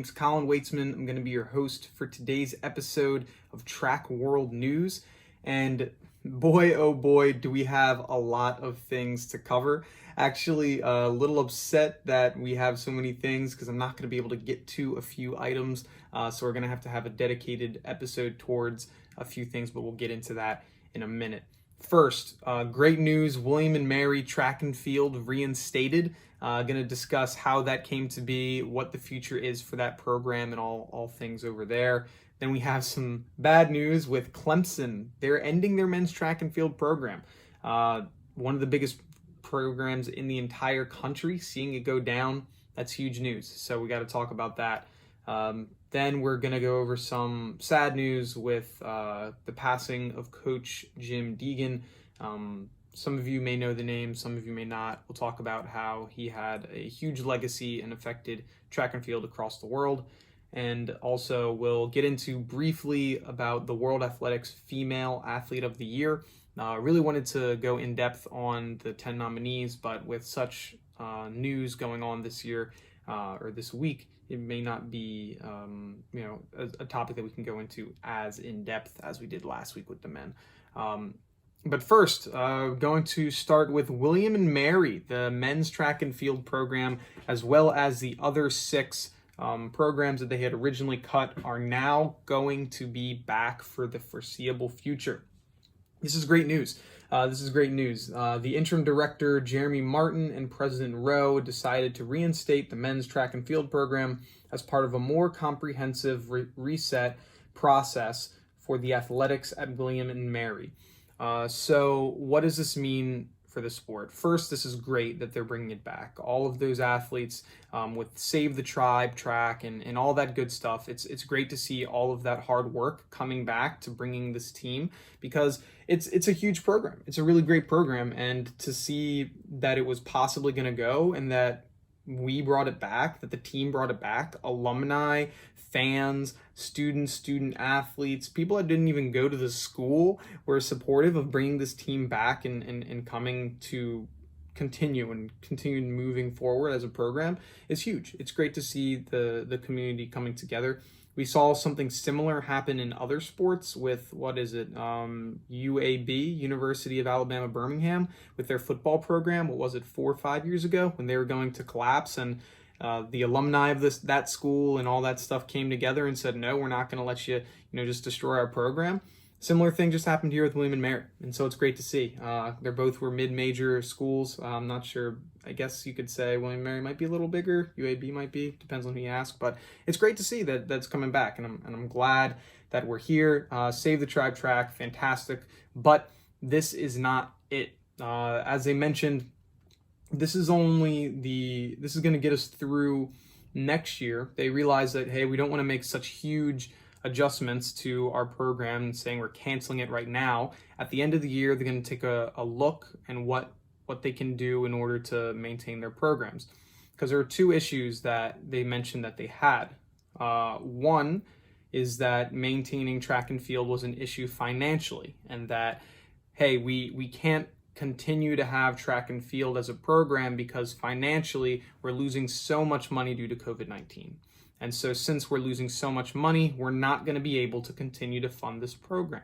Name's Colin Weitzman. I'm going to be your host for today's episode of Track World News. And boy, oh boy, do we have a lot of things to cover. Actually, a little upset that we have so many things because I'm not going to be able to get to a few items. So we're going to have a dedicated episode towards a few things, but we'll get into that in a minute. First, great news, William and Mary track and field reinstated. Going to discuss how that came to be, what the future is for that program, and all things over there. Then we have some bad news with Clemson. They're ending their men's track and field program. One of the biggest programs in the entire country, seeing it go down, that's huge news. So we got to talk about that. Then we're going to go over some sad news with the passing of Coach Jim Deegan. Some of you may know the name, some of you may not. We'll talk about how he had a huge legacy and affected track and field across the world. And also we'll get into briefly about the World Athletics Female Athlete of the Year. Really wanted to go in depth on the 10 nominees, but with such news going on this year or this week, it may not be a topic that we can go into as in depth as we did last week with the men. But first, going to start with William and Mary, the men's track and field program, as well as the other 6 programs that they had originally cut are now going to be back for the foreseeable future. This is great news. The interim director, Jeremy Martin, and President Rowe decided to reinstate the men's track and field program as part of a more comprehensive reset process for the athletics at William and Mary. So what does this mean for the sport? First, this is great that they're bringing it back. All of those athletes with Save the Tribe track and all that good stuff. It's great to see all of that hard work coming back to bringing this team, because it's a huge program. It's a really great program, and to see that it was possibly going to go and that we brought it back, that the team brought it back, alumni, fans, student athletes, people that didn't even go to the school were supportive of bringing this team back and coming to continue moving forward as a program is huge. It's great to see the community coming together. We saw something similar happen in other sports with, UAB, University of Alabama, Birmingham, with their football program. 4 or 5 years ago when they were going to collapse, and the alumni of that school and all that stuff came together and said, no, we're not going to let you, just destroy our program. Similar thing just happened here with William and Mary, and so it's great to see. They're both were mid-major schools. I'm not sure. I guess you could say William and Mary might be a little bigger. UAB might be. Depends on who you ask. But it's great to see that that's coming back, and I'm glad that we're here. Save the Tribe track, fantastic. But this is not it. As they mentioned, this is going to get us through next year. They realize that, hey, we don't want to make such huge adjustments to our program and saying we're canceling it right now. At the end of the year, they're going to take a look and what they can do in order to maintain their programs. Because there are 2 issues that they mentioned that they had. One is that maintaining track and field was an issue financially, and that, hey, we can't continue to have track and field as a program because financially we're losing so much money due to COVID-19. And so since we're losing so much money, we're not going to be able to continue to fund this program.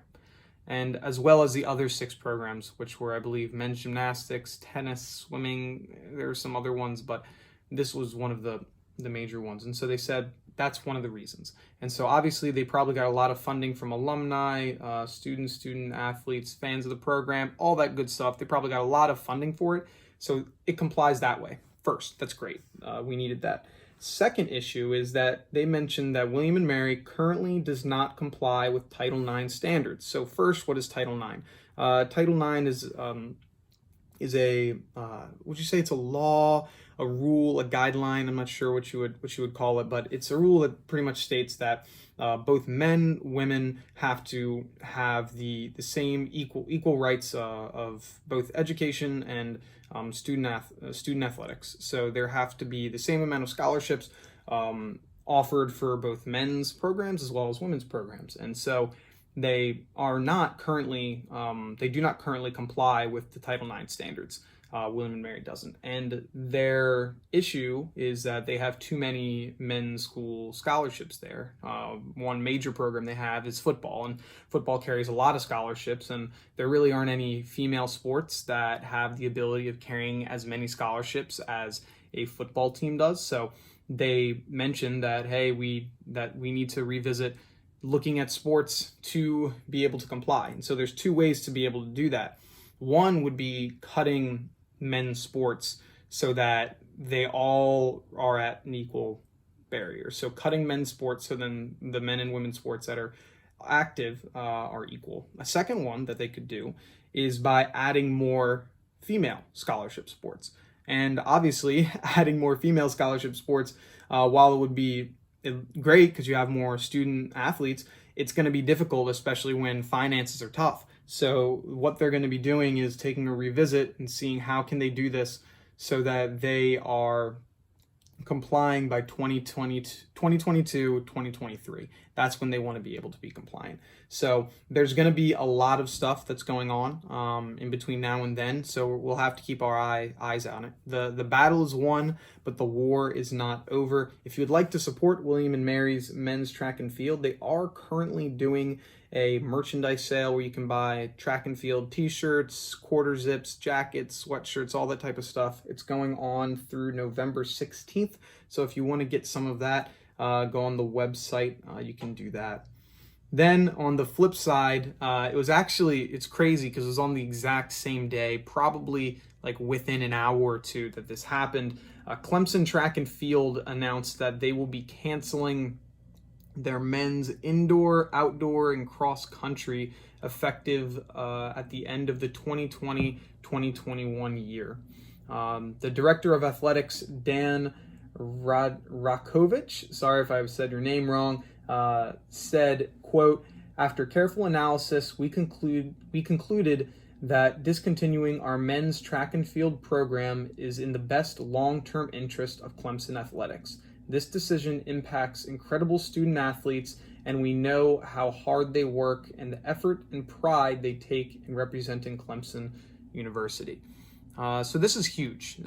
And as well as the other 6 programs, which were, I believe, men's gymnastics, tennis, swimming, there were some other ones, but this was one of the major ones. And so they said that's one of the reasons. And so obviously they probably got a lot of funding from alumni, student athletes, fans of the program, all that good stuff. They probably got a lot of funding for it. So it complies that way. First, that's great. We needed that. Second issue is that they mentioned that William and Mary currently does not comply with Title IX standards. So first, what is Title IX? Title IX is a would you say it's a law, a rule, a guideline? I'm not sure what you would call it, but it's a rule that pretty much states that both men, women have to have the same equal rights of both education and student athletics. So there have to be the same amount of scholarships offered for both men's programs as well as women's programs. And so they are not currently, they do not currently comply with the Title IX standards. William and Mary doesn't. And their issue is that they have too many men's school scholarships there. One major program they have is football, and football carries a lot of scholarships, and there really aren't any female sports that have the ability of carrying as many scholarships as a football team does. So they mentioned that, hey, we need to revisit looking at sports to be able to comply. And so there's two ways to be able to do that. One would be cutting men's sports so that they all are at an equal barrier. So cutting men's sports so then the men and women's sports that are active are equal. A second one that they could do is by adding more female scholarship sports. And obviously, adding more female scholarship sports, while it would be great because you have more student athletes, it's going to be difficult, especially when finances are tough. So what they're going to be doing is taking a revisit and seeing how can they do this so that they are complying by 2022, 2023. That's when they want to be able to be compliant. So there's going to be a lot of stuff that's going on in between now and then. So we'll have to keep our eyes on it. The battle is won, but the war is not over. If you would like to support William and Mary's men's track and field, they are currently doing a merchandise sale where you can buy track and field t-shirts, quarter zips, jackets, sweatshirts, all that type of stuff. It's going on through November 16th. So if you want to get some of that, go on the website. You can do that. Then on the flip side, it's crazy because it was on the exact same day, probably like within an hour or two that this happened. Clemson track and field announced that they will be canceling their men's indoor, outdoor, and cross country effective at the end of the 2020-2021 year. The director of athletics, Dan Rakovich, sorry if I've said your name wrong, said, quote, "After careful analysis, we concluded that discontinuing our men's track and field program is in the best long-term interest of Clemson athletics. This decision impacts incredible student athletes, and we know how hard they work and the effort and pride they take in representing Clemson University." So this is huge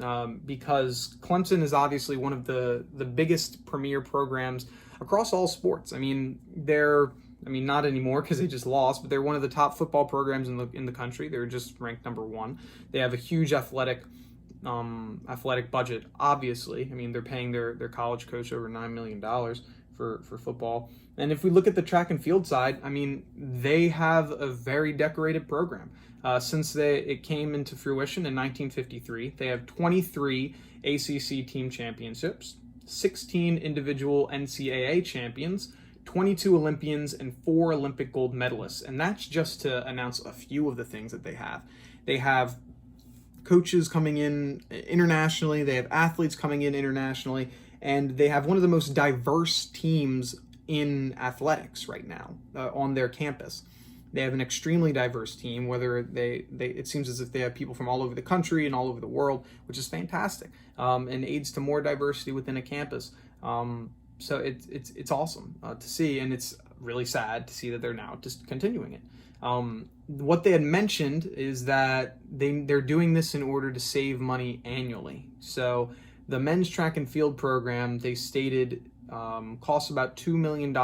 because Clemson is obviously one of the biggest premier programs across all sports. I mean, not anymore because they just lost, but they're one of the top football programs in the country. They're just ranked number one. They have a huge athletic budget, obviously. I mean, they're paying their college coach over $9 million for football. And if we look at the track and field side, I mean, they have a very decorated program. Since it came into fruition in 1953, they have 23 ACC team championships, 16 individual NCAA champions, 22 Olympians, and 4 Olympic gold medalists. And that's just to announce a few of the things that they have. They have coaches coming in internationally, they have athletes coming in internationally, and they have one of the most diverse teams in athletics right now on their campus. They have an extremely diverse team, whether it seems as if they have people from all over the country and all over the world, which is fantastic, and aids to more diversity within a campus. So it's awesome to see, and it's really sad to see that they're now just continuing it. What they had mentioned is that they're doing this in order to save money annually. So the men's track and field program, they stated, costs about $2 million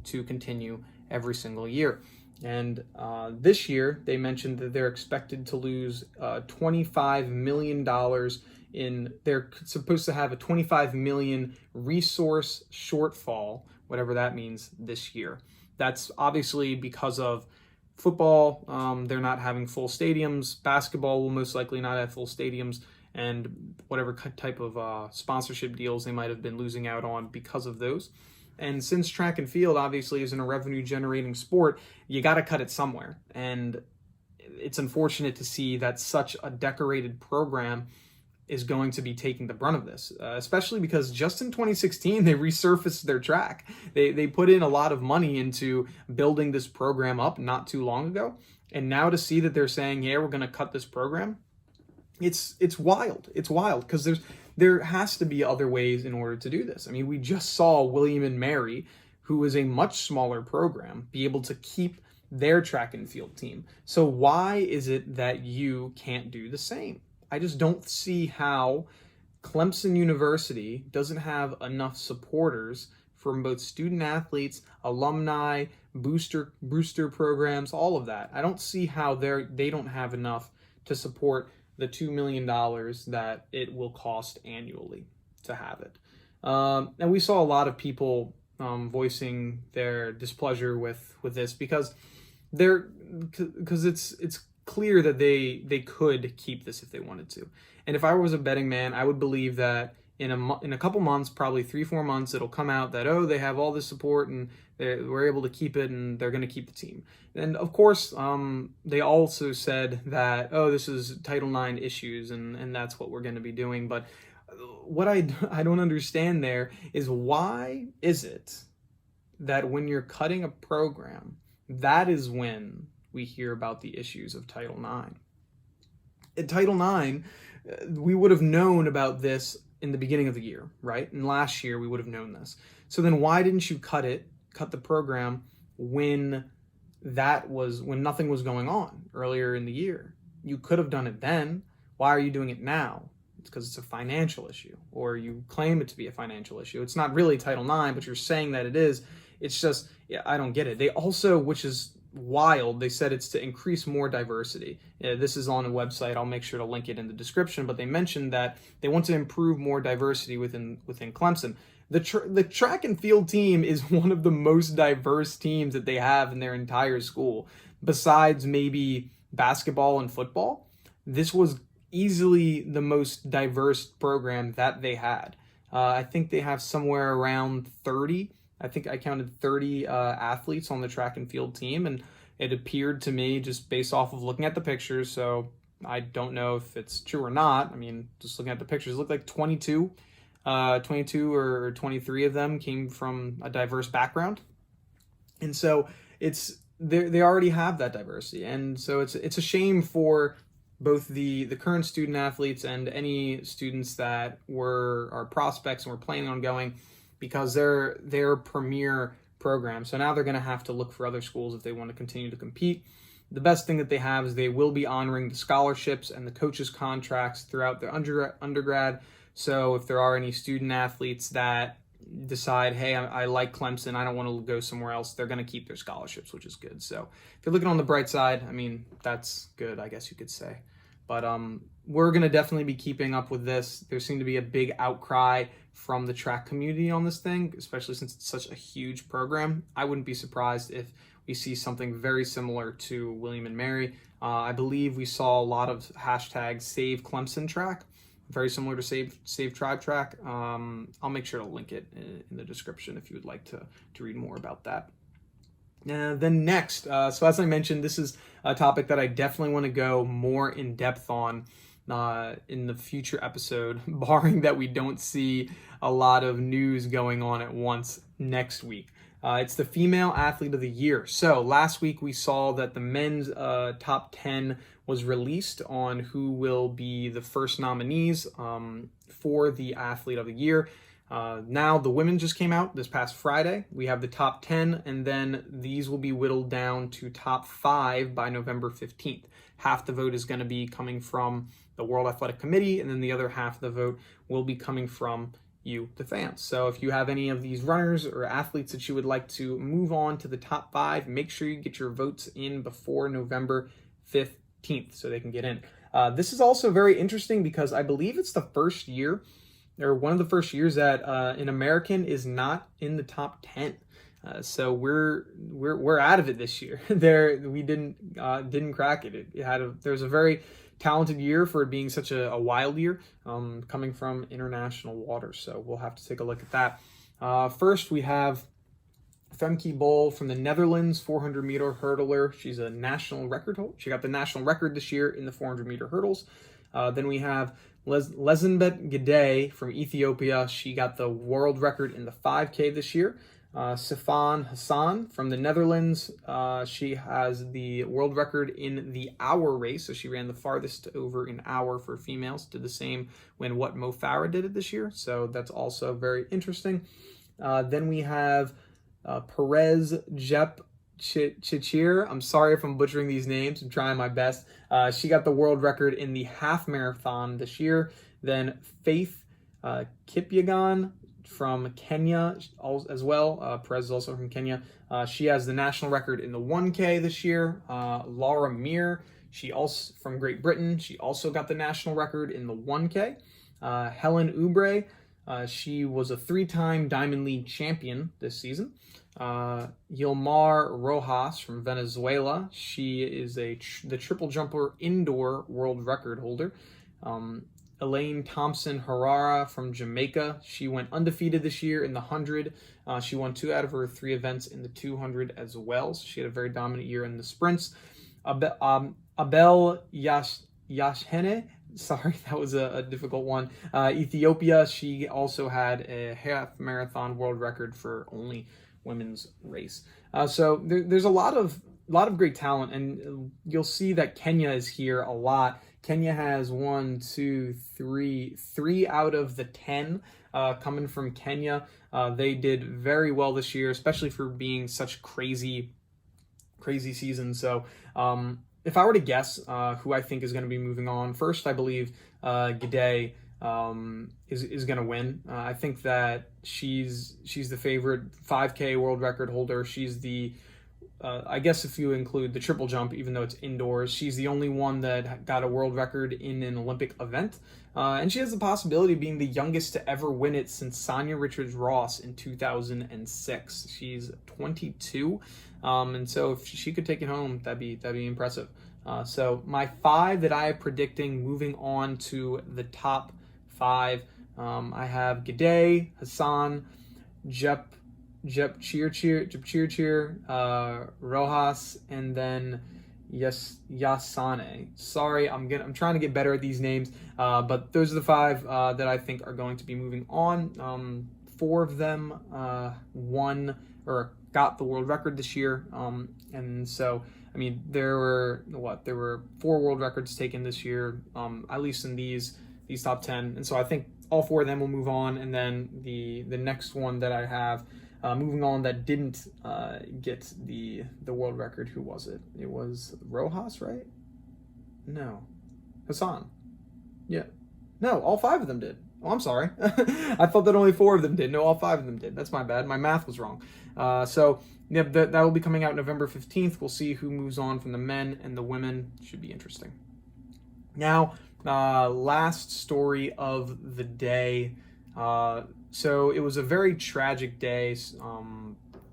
to continue every single year. And this year, they mentioned that they're expected to lose $25 million they're supposed to have a $25 million resource shortfall, whatever that means, this year. That's obviously because of football. They're not having full stadiums. Basketball will most likely not have full stadiums, and whatever type of sponsorship deals they might have been losing out on because of those. And since track and field obviously isn't a revenue generating sport, you got to cut it somewhere. And it's unfortunate to see that such a decorated program is going to be taking the brunt of this, especially because just in 2016, they resurfaced their track. They put in a lot of money into building this program up not too long ago. And now to see that they're saying, yeah, we're going to cut this program, it's wild. It's wild because there has to be other ways in order to do this. I mean, we just saw William and Mary, who is a much smaller program, be able to keep their track and field team. So why is it that you can't do the same? I just don't see how Clemson University doesn't have enough supporters from both student athletes, alumni, booster programs, all of that. I don't see how they don't have enough to support the $2 million that it will cost annually to have it. And we saw a lot of people voicing their displeasure with this because it's clear that they could keep this if they wanted to. And if I was a betting man, I would believe that in a couple months, probably 3-4 months, it'll come out that, oh, they have all this support and we're able to keep it and they're going to keep the team. And of course, they also said that, oh, this is Title IX issues and that's what we're going to be doing. But what I don't understand there is, why is it that when you're cutting a program, that is when we hear about the issues of Title IX? At Title IX, we would have known about this in the beginning of the year, right? And last year we would have known this. So then why didn't you cut the program when nothing was going on earlier in the year? You could have done it then. Why are you doing it now? It's because it's a financial issue, or you claim it to be a financial issue. It's not really Title IX, but you're saying that it is. It's just, yeah, I don't get it. They also, which is wild, they said it's to increase more diversity. This is on a website. I'll make sure to link it in the description, but they mentioned that they want to improve more diversity within Clemson. The track and field team is one of the most diverse teams that they have in their entire school, besides maybe basketball and football. This was easily the most diverse program that they had. I think they have somewhere around 30. I think I counted 30 athletes on the track and field team, and it appeared to me, just based off of looking at the pictures, so I don't know if it's true or not. I mean, just looking at the pictures, it looked like 22 or 23 of them came from a diverse background. And so they already have that diversity. And so it's a shame for both the current student athletes and any students that are prospects and were planning on going, because they're premier program. So now they're going to have to look for other schools if they want to continue to compete. The best thing that they have is they will be honoring the scholarships and the coaches' contracts throughout their undergrad. So if there are any student athletes that decide, hey, I like Clemson, I don't want to go somewhere else, they're going to keep their scholarships, which is good. So if you're looking on the bright side, I mean, that's good, I guess you could say. But we're going to definitely be keeping up with this. There seemed to be a big outcry from the track community on this thing, especially since it's such a huge program. I wouldn't be surprised if we see something very similar to William and Mary. I believe we saw a lot of hashtags Save Clemson Track, very similar to Save Tribe Track. I'll make sure to link it in the description if you would like to read more about that. Then next, so as I mentioned, this is a topic that I definitely want to go more in depth on in the future episode, barring that we don't see a lot of news going on at once next week. It's the Female Athlete of the Year. So last week we saw that the men's top 10 was released on who will be the first nominees for the Athlete of the Year. Now the women just came out this past Friday. We have the top 10, and then these will be whittled down to top 5 by November 15th. Half the vote is going to be coming from the World Athletic Committee, and then the other half of the vote will be coming from you, the fans. So if you have any of these runners or athletes that you would like to move on to the top 5, make sure you get your votes in before November 15th so they can get in. This is also very interesting because I believe it's the first year, or one of the first years, that an American is not in the top 10. So we're out of it this year. We didn't crack it. There was a very talented year for it being such a wild year, coming from international waters. So we'll have to take a look at that. First, we have Femke Bol from the Netherlands, 400-meter hurdler. She's a national record holder. She got the national record this year in the 400-meter hurdles. Then we have Lezenbet Gidey from Ethiopia. She got the world record in the 5K this year. Sifan Hassan from the Netherlands. She has the world record in the hour race, so she ran the farthest over an hour for females. Did the same when Mo Farah did it this year, so that's also very interesting. Then we have Perez Chichir. I'm sorry if I'm butchering these names. I'm trying my best. She got the world record in the half marathon this year. Then Faith Kipyegon from Kenya as well. Perez is also from Kenya. She has the national record in the 1K this year. Laura Meir, she also from Great Britain. She also got the national record in the 1K. Helen Oubre, she was a 3-time Diamond League champion this season. Yilmar Rojas from Venezuela, she is the triple jumper indoor world record holder. Elaine Thompson Herrera from Jamaica, she went undefeated this year in the 100. She won 2 out of her 3 events in the 200 as well, so she had a very dominant year in the sprints. Abel Yashene, sorry, that was a difficult one. Ethiopia, she also had a half marathon world record for only women's race. So there's a lot of great talent, and you'll see that Kenya is here a lot. Kenya has 3 out of the 10 coming from Kenya. They did very well this year, especially for being such crazy season. So if I were to guess who I think is going to be moving on, first I believe Gidey is going to win. I think that she's the favorite 5K world record holder. She's the I guess if you include the triple jump, even though it's indoors, she's the only one that got a world record in an Olympic event. And she has the possibility of being the youngest to ever win it since Sonia Richards-Ross in 2006. She's 22. And so if she could take it home, that'd be impressive. So my 5 that I am predicting moving on to the top 5, I have Gidey, Hassan, Jepchirchir, Rojas, and then Yasane. Sorry, I'm trying to get better at these names, but those are the 5 that I think are going to be moving on. 4 of them won or got the world record this year, and so I mean there were 4 world records taken this year, at least in these top 10, and so I think all 4 of them will move on, and then the next one that I have moving on that didn't get the world record. Who was it? It was Rojas, right? No, Hassan. Yeah, no, all 5 of them did. Oh, I'm sorry. I thought that only 4 of them did. No, all 5 of them did. That's my bad. My math was wrong. So yeah, that will be coming out November 15th. We'll see who moves on from the men and the women. Should be interesting. Now, last story of the day. So it was a very tragic day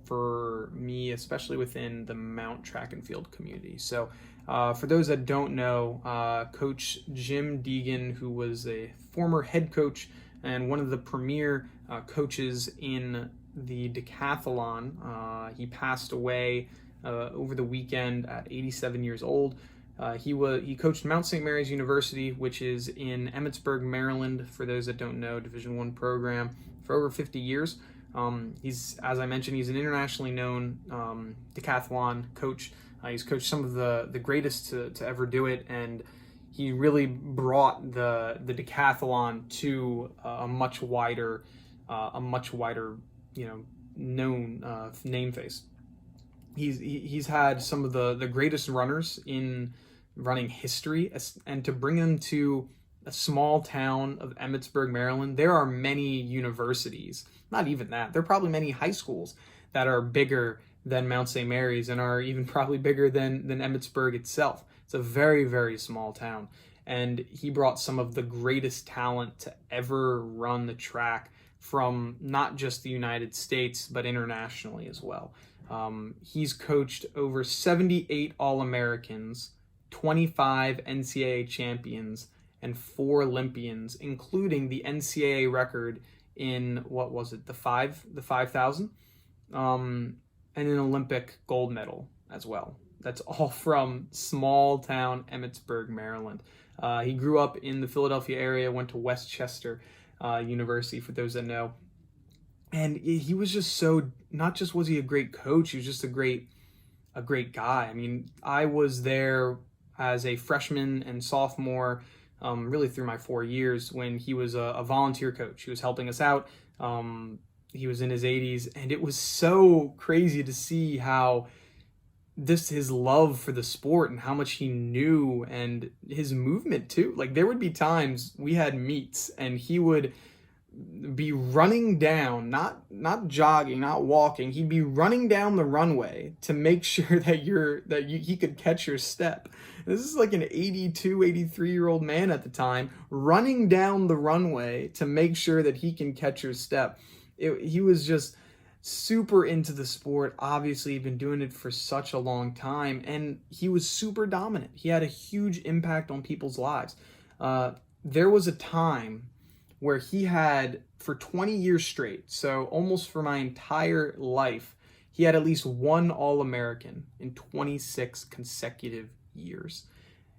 for me, especially within the Mount track and field community. So for those that don't know, Coach Jim Deegan, who was a former head coach and one of the premier coaches in the decathlon, he passed away over the weekend at 87 years old. He coached Mount St. Mary's University, which is in Emmitsburg, Maryland. For those that don't know, Division I program, for over 50 years. He's, as I mentioned, he's an internationally known decathlon coach. He's coached some of the greatest to ever do it, and he really brought the decathlon to a much wider known name face. He's had some of the greatest runners in running history, and to bring them to a small town of Emmitsburg, Maryland, there are many universities, not even that, there are probably many high schools that are bigger than Mount St. Mary's and are even probably bigger than Emmitsburg itself. It's a very, very small town. And he brought some of the greatest talent to ever run the track from not just the United States, but internationally as well. He's coached over 78 All-Americans, 25 NCAA champions, and 4 Olympians, including the NCAA record in, the 5,000, and an Olympic gold medal as well. That's all from small town Emmitsburg, Maryland. He grew up in the Philadelphia area, went to Westchester University, for those that know. And he was just not just was he a great coach, he was just a great guy. I mean, I was there as a freshman and sophomore, really through my 4 years, when he was a volunteer coach. He was helping us out. He was in his 80s, and it was so crazy to see how his love for the sport and how much he knew, and his movement too. Like, there would be times we had meets and he would be running down, not jogging, not walking. He'd be running down the runway to make sure he could catch your step. This is like an 82, 83-year-old man at the time running down the runway to make sure that he can catch your step. He was just super into the sport. Obviously, he'd been doing it for such a long time, and he was super dominant. He had a huge impact on people's lives. There was a time where he had, for 20 years straight, so almost for my entire life, he had at least one All-American in 26 consecutive years.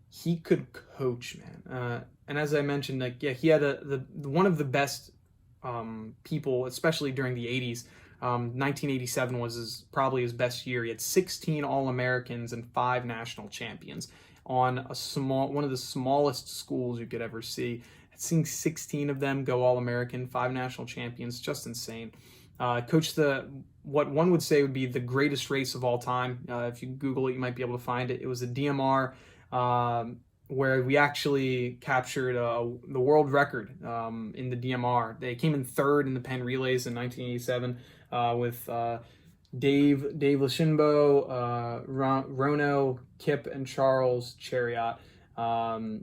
He could coach, man. And as I mentioned, like, yeah, he had one of the best people, especially during the 80s. 1987 was probably his best year. He had 16 All-Americans and 5 national champions on one of the smallest schools you could ever see. Seeing 16 of them go All-American, 5 national champions, just insane. Coached what one would say would be the greatest race of all time. If you Google it, you might be able to find it. It was a DMR where we actually captured the world record in the DMR. They came in third in the Penn Relays in 1987 with Dave Lashimbo, Rono, Kip, and Charles Chariot. Charles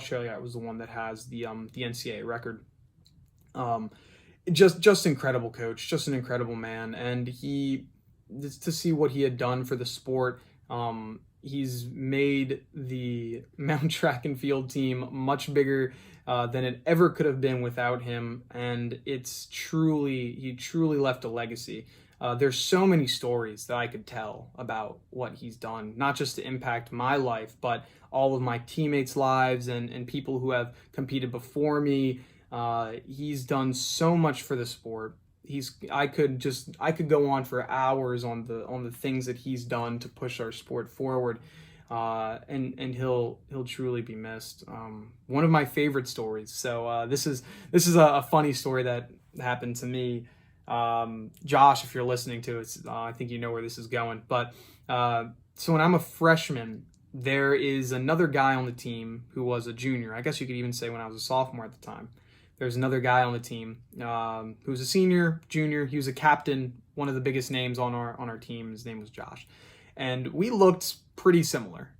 Chariot was the one that has the NCAA record. Just incredible coach, just an incredible man, and to see what he had done for the sport. He's made the mountain track and field team much bigger than it ever could have been without him, and he truly left a legacy. There's so many stories that I could tell about what he's done, not just to impact my life, but all of my teammates' lives and people who have competed before me. He's done so much for the sport. I could go on for hours on the things that he's done to push our sport forward. And he'll truly be missed. One of my favorite stories. So this is a funny story that happened to me. Josh, if you're listening to it, I think you know where this is going. But so when I'm a freshman, there is another guy on the team who was a junior. I guess you could even say when I was a sophomore at the time. There's another guy on the team who was a senior, junior. He was a captain, one of the biggest names on our team. His name was Josh. And we looked pretty similar.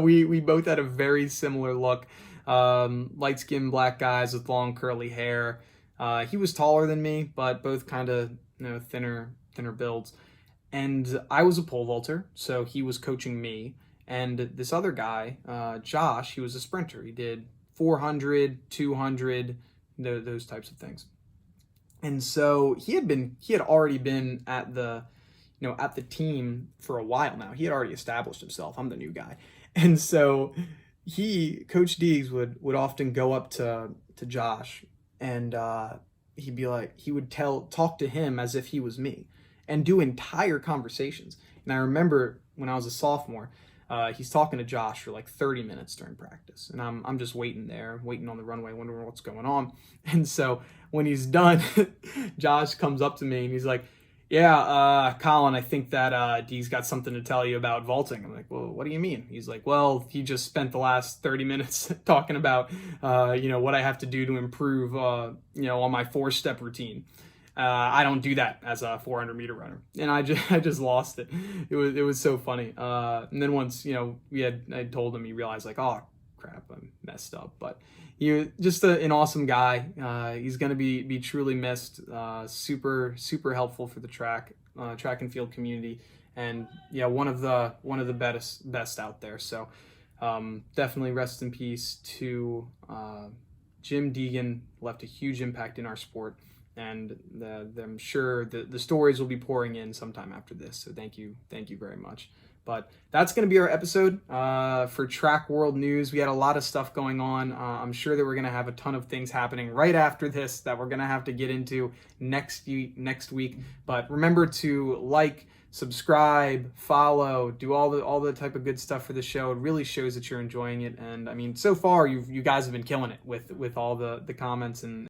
We both had a very similar look. Light-skinned black guys with long curly hair. He was taller than me, but both kind of thinner builds. And I was a pole vaulter, so he was coaching me. And this other guy, Josh, he was a sprinter. He did 400, 200, those types of things. And so he had already been at the team for a while now. He had already established himself. I'm the new guy. And so Coach Deegs would often go up to Josh, and he would talk to him as if he was me and do entire conversations. And I remember when I was a sophomore, he's talking to Josh for like 30 minutes during practice, and I'm just waiting on the runway, wondering what's going on. And so when he's done, Josh comes up to me and he's like, "Yeah, Colin, I think that Dee's got something to tell you about vaulting." I'm like, "Well, what do you mean?" He's like, "Well, he just spent the last 30 minutes talking about what I have to do to improve on my 4-step routine. I don't do that as a 400-meter runner." And I just lost it. It was so funny. And then once I told him, he realized like, oh crap, I'm messed up. But just an awesome guy. He's gonna be truly missed. Super helpful for the track and field community, and one of the best out there. So definitely rest in peace to Jim Deegan. Left a huge impact in our sport. And I'm sure the stories will be pouring in sometime after this. So thank you very much. But that's going to be our episode for Track World News. We had a lot of stuff going on. I'm sure that we're going to have a ton of things happening right after this that we're going to have to get into next week. But remember to like, subscribe, follow, do all the type of good stuff for the show. It really shows that you're enjoying it. And I mean, so far you guys have been killing it with all the comments and